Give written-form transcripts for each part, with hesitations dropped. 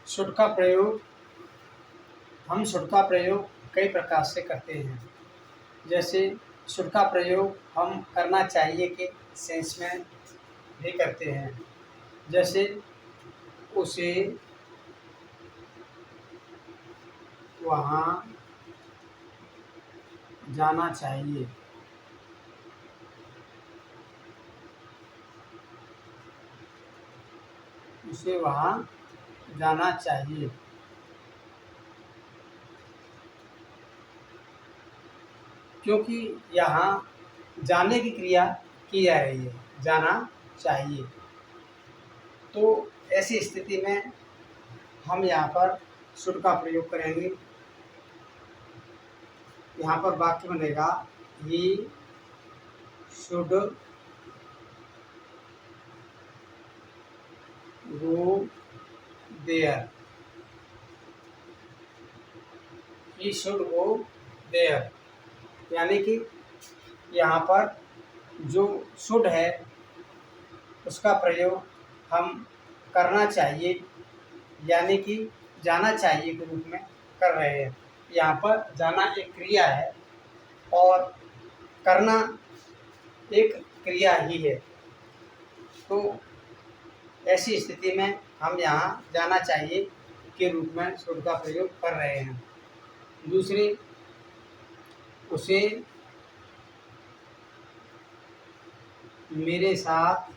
Should का प्रयोग हम शुड का प्रयोग कई प्रकार से करते हैं। जैसे शुड का प्रयोग हम करना चाहिए के सेंस में भी करते हैं। जैसे उसे वहाँ जाना चाहिए। उसे वहाँ जाना चाहिए। क्योंकि यहाँ जाने की क्रिया की जा रही है, जाना चाहिए। तो ऐसी स्थिति में हम यहाँ पर शुड का प्रयोग करेंगे। यहाँ पर वाक्य बनेगा he should go there. He should go there यानी कि यहाँ पर जो शुड है उसका प्रयोग हम करना चाहिए यानी कि जाना चाहिए के रूप में कर रहे हैं। यहाँ पर जाना एक क्रिया है और करना एक क्रिया ही है। तो ऐसी स्थिति में हम यहाँ जाना चाहिए के रूप में शुड का प्रयोग कर रहे हैं। दूसरे, उसे मेरे साथ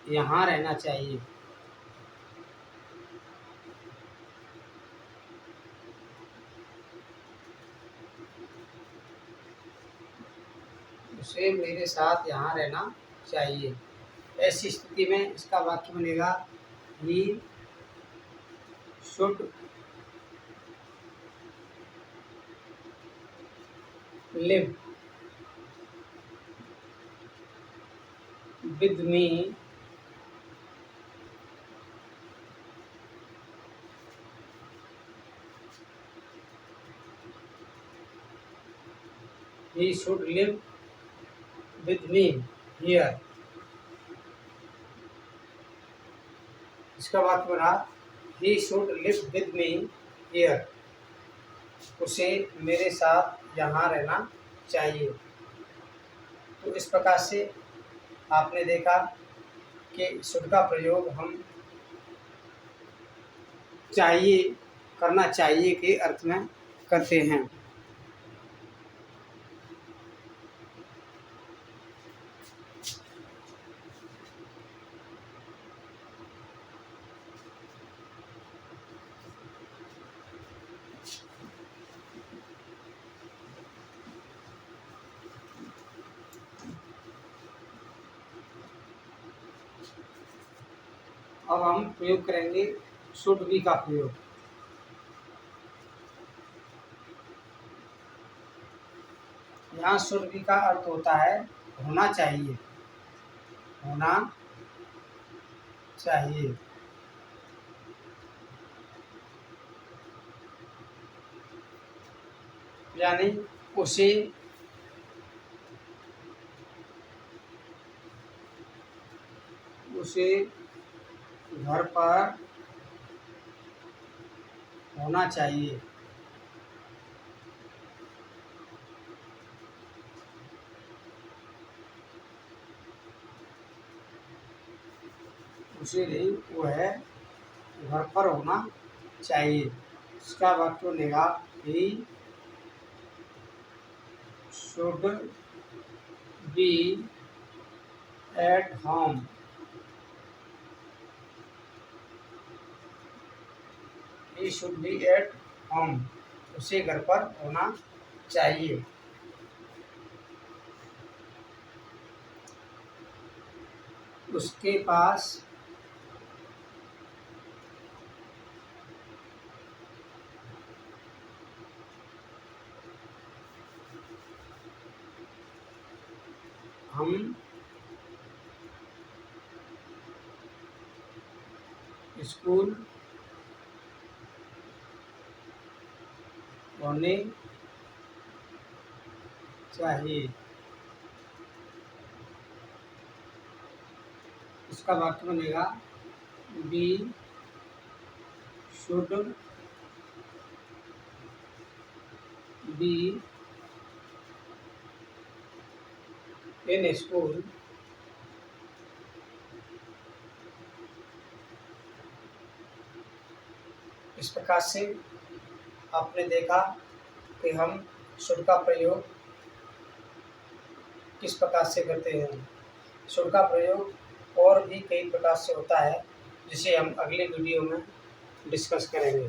यहाँ रहना चाहिए। उसे मेरे साथ यहाँ रहना चाहिए। ऐसी स्थिति में इसका वाक्य बनेगा he should live with me he should live with me here। इसका वाक्य बना he should live with me here। उसे मेरे साथ यहाँ रहना चाहिए। तो इस प्रकार से आपने देखा कि शुड का प्रयोग हम चाहिए, करना चाहिए के अर्थ में करते हैं। अब हम प्रयोग करेंगे शुड बी का प्रयोग। यहाँ शुड बी का अर्थ होता है होना चाहिए, होना चाहिए। यानी उसे घर पर होना चाहिए। उसे नहीं, वो है घर पर होना चाहिए। इसका वाक्य बनेगा he should be at home. He should be at home, उसे घर पर होना चाहिए। उसके पास हम स्कूल होने चाहिए। उसका वाक्य बनेगा B should be in school इस प्रकार से आपने देखा कि हम शुड का प्रयोग किस प्रकार से करते हैं। शुड का प्रयोग और भी कई प्रकार से होता है, जिसे हम अगले वीडियो में डिस्कस करेंगे।